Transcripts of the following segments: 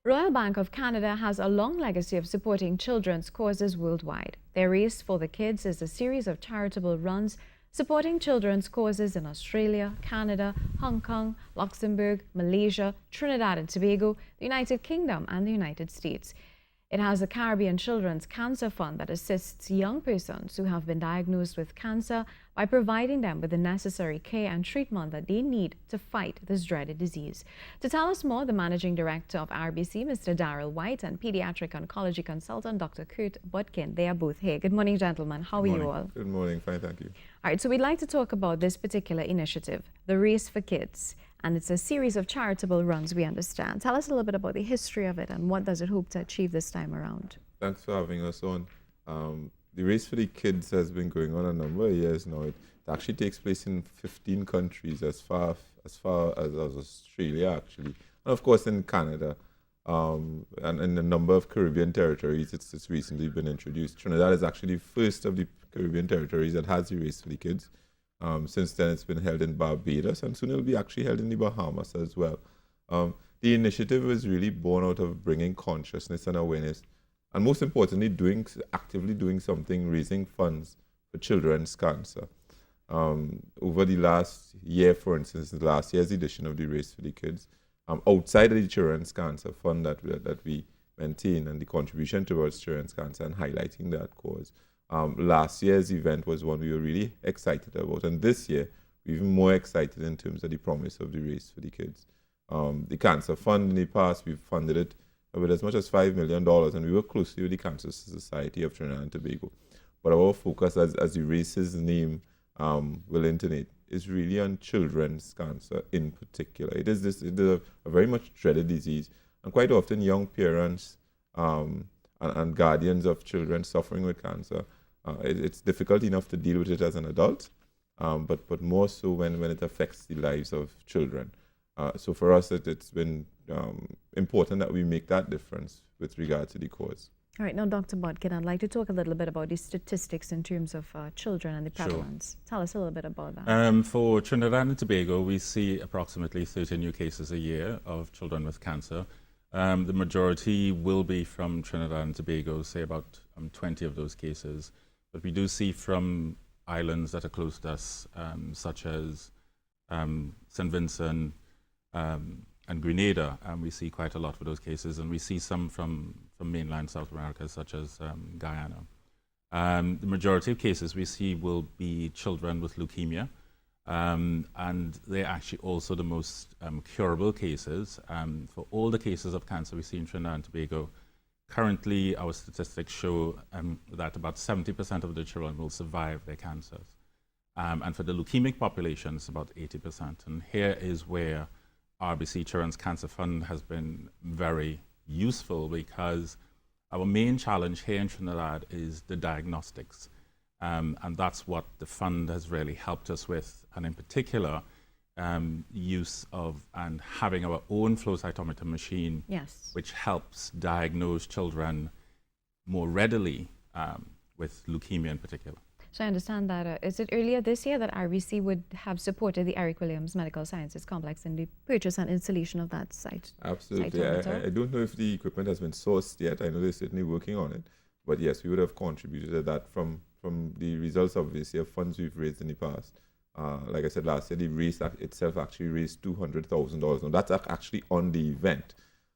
Royal Bank of Canada has a long legacy of supporting children's causes worldwide. Their Race for the Kids is a series of charitable runs supporting children's causes in Australia, Canada, Hong Kong, Luxembourg, Malaysia, Trinidad and Tobago, the United Kingdom and the United States. It has a Caribbean Children's Cancer Fund that assists young persons who have been diagnosed with cancer by providing them with the necessary care and treatment that they need to fight this dreaded disease. To tell us more, the Managing Director of RBC, Mr. Darryl White, and Paediatric Oncology Consultant, Dr. Curt Bodkyn. They are both here. Good morning, gentlemen. How are you all? Good morning. Fine, thank you. All right, so we'd like to talk about this particular initiative, the Race for Kids. And it's a series of charitable runs, we understand. Tell us a little bit about the history of it and what does it hope to achieve this time around? Thanks for having us on. The Race for the Kids has been going on a number of years now. It actually takes place in 15 countries, as far as Australia, actually. And of course in Canada. And in a number of Caribbean territories, it's recently been introduced. Trinidad is actually the first of the Caribbean territories that has the Race for the Kids. Since then, it's been held in Barbados, and soon it'll be actually held in the Bahamas as well. The initiative was really born out of bringing consciousness and awareness, and most importantly, actively doing something, raising funds for children's cancer. Over the last year, for instance, the last year's edition of the Race for the Kids, outside of the Children's Cancer Fund that we maintain and the contribution towards children's cancer and highlighting that cause, last year's event was one we were really excited about, and this year we're even more excited in terms of the promise of the Race for the Kids. The Cancer Fund in the past, we've funded it with as much as $5 million, and we work closely with the Cancer Society of Trinidad and Tobago. But our focus, as the race's name will intonate, is really on children's cancer in particular. It is a very much dreaded disease, and quite often young parents and guardians of children suffering with cancer, it's difficult enough to deal with it as an adult, but more so when it affects the lives of children. So for us, it's been important that we make that difference with regard to the cause. All right, now Dr. Bodkyn, I'd like to talk a little bit about the statistics in terms of children and the prevalence. Sure. Tell us a little bit about that. For Trinidad and Tobago, we see approximately 30 new cases a year of children with cancer. The majority will be from Trinidad and Tobago, say about 20 of those cases. But we do see from islands that are close to us, such as St. Vincent and Grenada, we see quite a lot of those cases. And we see some from mainland South America, such as Guyana. The majority of cases we see will be children with leukemia. And they're actually also the most curable cases. For all the cases of cancer we see in Trinidad and Tobago, currently our statistics show that about 70% of the children will survive their cancers. And for the leukemic population, it's about 80%. And here is where RBC Children's Cancer Fund has been very useful, because our main challenge here in Trinidad is the diagnostics. And that's what the fund has really helped us with, and in particular, use of and having our own flow cytometer machine, yes, which helps diagnose children more readily with leukemia in particular. So I understand that, is it earlier this year that RBC would have supported the Eric Williams Medical Sciences Complex in the purchase and installation of that site? Absolutely. I don't know if the equipment has been sourced yet. I know they're certainly working on it. But yes, we would have contributed to that from the results, obviously, of funds we've raised in the past. Like I said last year, the race itself actually raised $200,000. Now, that's actually on the event.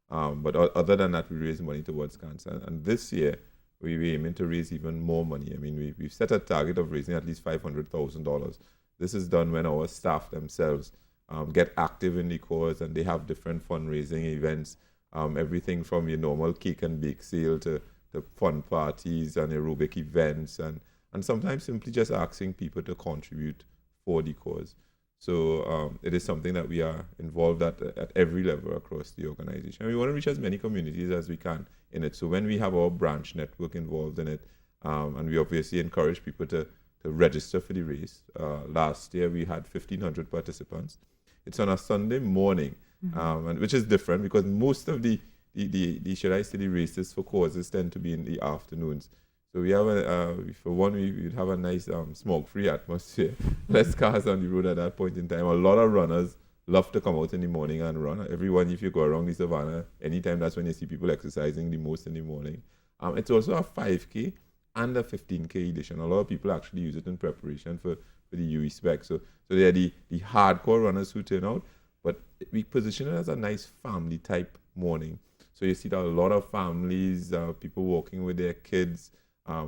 But other than that, we raised money towards cancer. And this year, we're aiming to raise even more money. I mean, we've set a target of raising at least $500,000. This is done when our staff themselves get active in the cause, and they have different fundraising events, everything from your normal cake and bake sale to fun parties and aerobic events, and sometimes simply just asking people to contribute for the cause. So it is something that we are involved at every level across the organization. And we want to reach as many communities as we can in it. So when we have our branch network involved in it, and we obviously encourage people to register for the race. Last year we had 1,500 participants. It's on a Sunday morning, and which is different because most of the should I say the races for causes tend to be in the afternoons. So we have for one, we'd have a nice smoke-free atmosphere, less cars on the road at that point in time. A lot of runners, love to come out in the morning and run. Everyone, if you go around the savannah, anytime that's when you see people exercising the most in the morning. It's also a 5K and a 15K edition. A lot of people actually use it in preparation for the UE spec. So they're the hardcore runners who turn out, but we position it as a nice family type morning. So you see that a lot of families, people walking with their kids,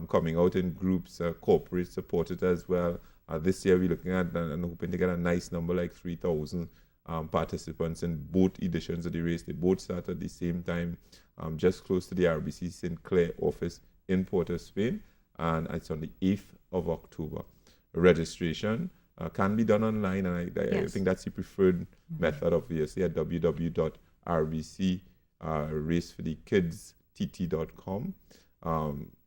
coming out in groups, corporate supported as well. This year we're looking at and hoping to get a nice number like 3,000 participants in both editions of the race. They both start at the same time, just close to the RBC St. Clair office in Port of Spain, and it's on the 8th of October. Registration can be done online, and I think that's the preferred method, obviously, at www.rbcraceforthekidstt.com.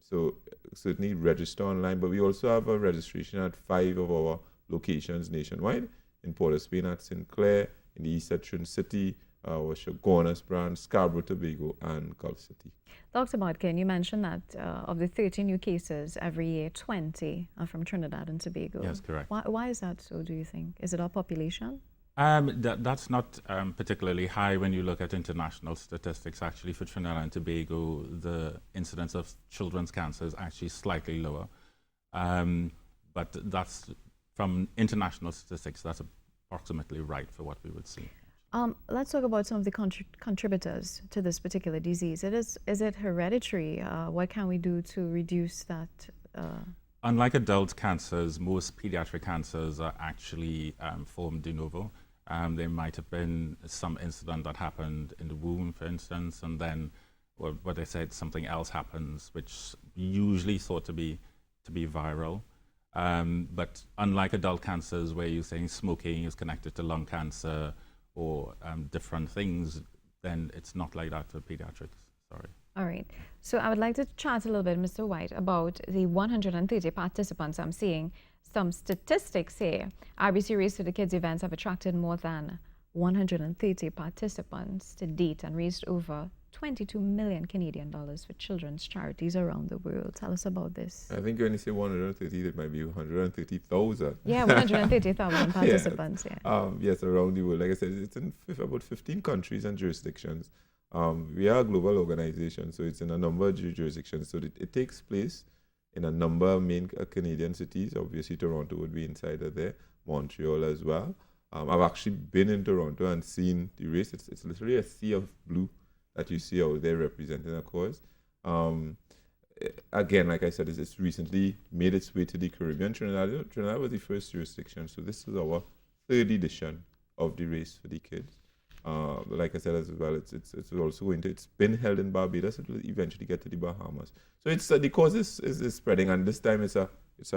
So certainly register online, but we also have a registration at 5 of our locations nationwide, in Port of Spain at St. Clair, in the east at Trinidad City, our Shogunas branch, Scarborough, Tobago, and Gulf City. Dr. Bodkyn, you mentioned that of the 30 new cases every year, 20 are from Trinidad and Tobago. Yes, correct. Why is that so, do you think? Is it our population? That's not particularly high when you look at international statistics. Actually, for Trinidad and Tobago, the incidence of children's cancer is actually slightly lower. But that's, from international statistics, that's approximately right for what we would see. Let's talk about some of the contributors to this particular disease. Is it hereditary? What can we do to reduce that? Unlike adult cancers, most pediatric cancers are actually formed de novo. There might have been some incident that happened in the womb, for instance, and then what they said, something else happens, which usually thought to be viral. But unlike adult cancers, where you're saying smoking is connected to lung cancer or different things, then it's not like that for pediatrics. Sorry. All right. So I would like to chat a little bit, Mr. White, about the 130 participants. I'm seeing some statistics here. RBC Race for the Kids events have attracted more than 130 participants to date and raised over 22 million Canadian dollars for children's charities around the world. Tell us about this. I think when you say 130, it might be 130,000. Yeah, 130,000 participants. Yeah. Yes, around the world. Like I said, it's in about 15 countries and jurisdictions. We are a global organization, so it's in a number of jurisdictions. So it takes place in a number of main Canadian cities. Obviously, Toronto would be inside of there, Montreal as well. I've actually been in Toronto and seen the race. It's literally a sea of blue that you see out there representing a cause. Again, like I said, it's recently made its way to the Caribbean. Trinidad was the first jurisdiction, so this is our third edition of the Race for the Kids. But like I said as well, it's also going to, it's been held in Barbados. It will eventually get to the Bahamas. So it's the cause is spreading, and this time it's a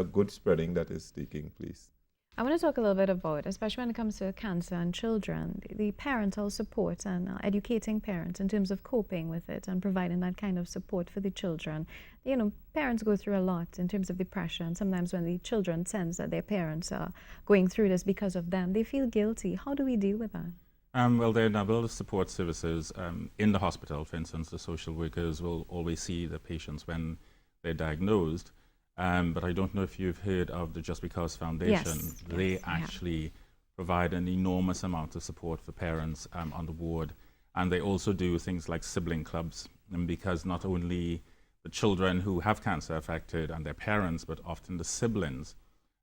good spreading that is taking place. I want to talk a little bit about, especially when it comes to cancer and children, the parental support and educating parents in terms of coping with it and providing that kind of support for the children. You know, parents go through a lot in terms of depression. Sometimes when the children sense that their parents are going through this because of them, they feel guilty. How do we deal with that? Well, there are a number of support services in the hospital. For instance, the social workers will always see the patients when they're diagnosed. But I don't know if you've heard of the Just Because Foundation. Yes, they actually provide an enormous amount of support for parents on the ward. And they also do things like sibling clubs, because not only the children who have cancer affected and their parents, but often the siblings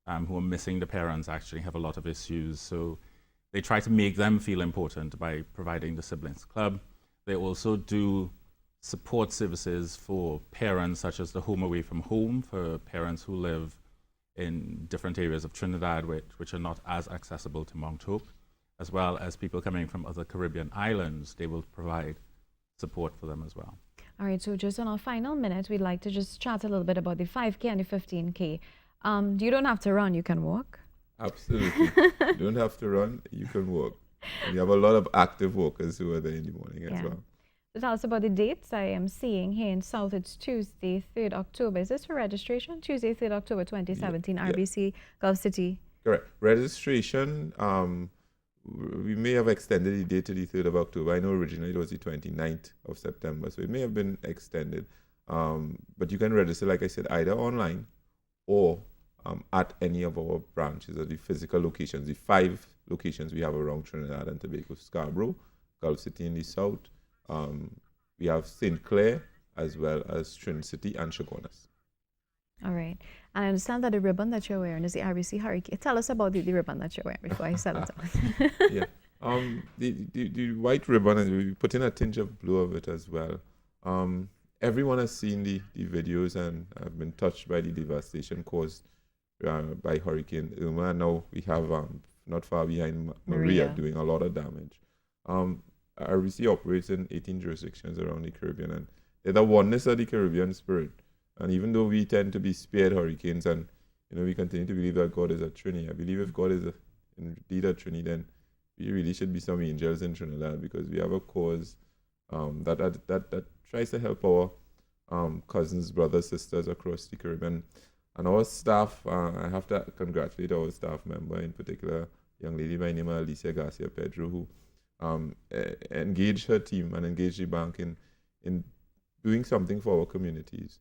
who are missing the parents actually have a lot of issues. So they try to make them feel important by providing the siblings club. They also do support services for parents, such as the Home Away from Home, for parents who live in different areas of Trinidad which are not as accessible to Mount Hope, as well as people coming from other Caribbean islands. They will provide support for them as well. All right, so just on our final minute, we'd like to just chat a little bit about the 5K and the 15K. You don't have to run, you can walk. Absolutely. You don't have to run, you can walk. And you have a lot of active walkers who are there in the morning as well. So tell us about the dates. I am seeing here in South, it's Tuesday, 3rd October. Is this for registration? Tuesday, 3rd October, 2017, RBC, Gulf City. Correct. Registration, we may have extended the date to the 3rd of October. I know originally it was the 29th of September, so it may have been extended. But you can register, like I said, either online or at any of our branches or the physical locations, the 5 locations we have around Trinidad and Tobago: Scarborough, Gulf City in the south. We have St. Clair, as well as Trin City and Chaguanas. All right. And I understand that the ribbon that you're wearing is the RBC Hurricane. Tell us about the ribbon that you're wearing before I settle down. Yeah. The white ribbon, and we put in a tinge of blue of it as well. Everyone has seen the videos and have been touched by the devastation caused by Hurricane Irma. Now we have, not far behind, Maria doing a lot of damage. RBC operates in 18 jurisdictions around the Caribbean, and they're the oneness of the Caribbean spirit. And even though we tend to be spared hurricanes, and we continue to believe that God is a Trini, I believe if God is indeed a Trini, then we really should be some angels in Trinidad, because we have a cause that tries to help our cousins, brothers, sisters across the Caribbean. And our staff, I have to congratulate our staff member, in particular, a young lady by the name of Alicia Garcia Pedro, who engaged her team and engaged the bank in doing something for our communities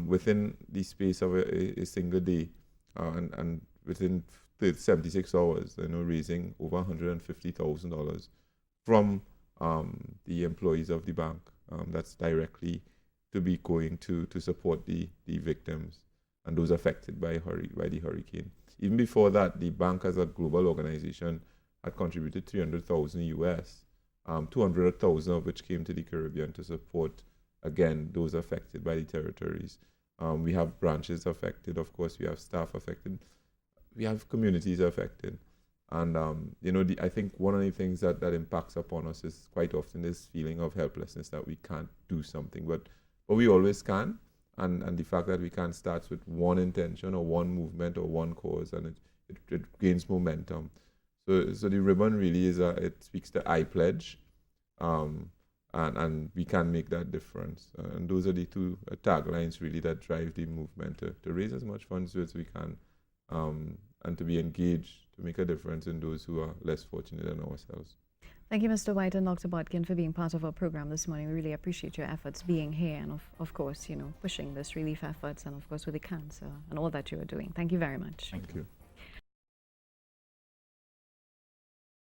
within the space of a single day, and within 76 hours, raising over $150,000 from the employees of the bank. That's directly to be going to support the victims and those affected by the hurricane. Even before that, the bank as a global organization had contributed $300,000 US, 200,000 of which came to the Caribbean to support, again, those affected by the territories. We have branches affected, of course, we have staff affected, we have communities affected. And, I think one of the things that impacts upon us is quite often this feeling of helplessness, that we can't do something, but we always can. And the fact that we can starts with one intention or one movement or one cause, and it gains momentum. So the ribbon really it speaks to I pledge, and we can make that difference. And those are the two taglines really that drive the movement to raise as much funds as we can, and to be engaged, to make a difference in those who are less fortunate than ourselves. Thank you, Mr. White and Dr. Bodkyn, for being part of our program this morning. We really appreciate your efforts being here and, of course, pushing this relief efforts, and, of course, with the cancer and all that you are doing. Thank you very much. Thank you.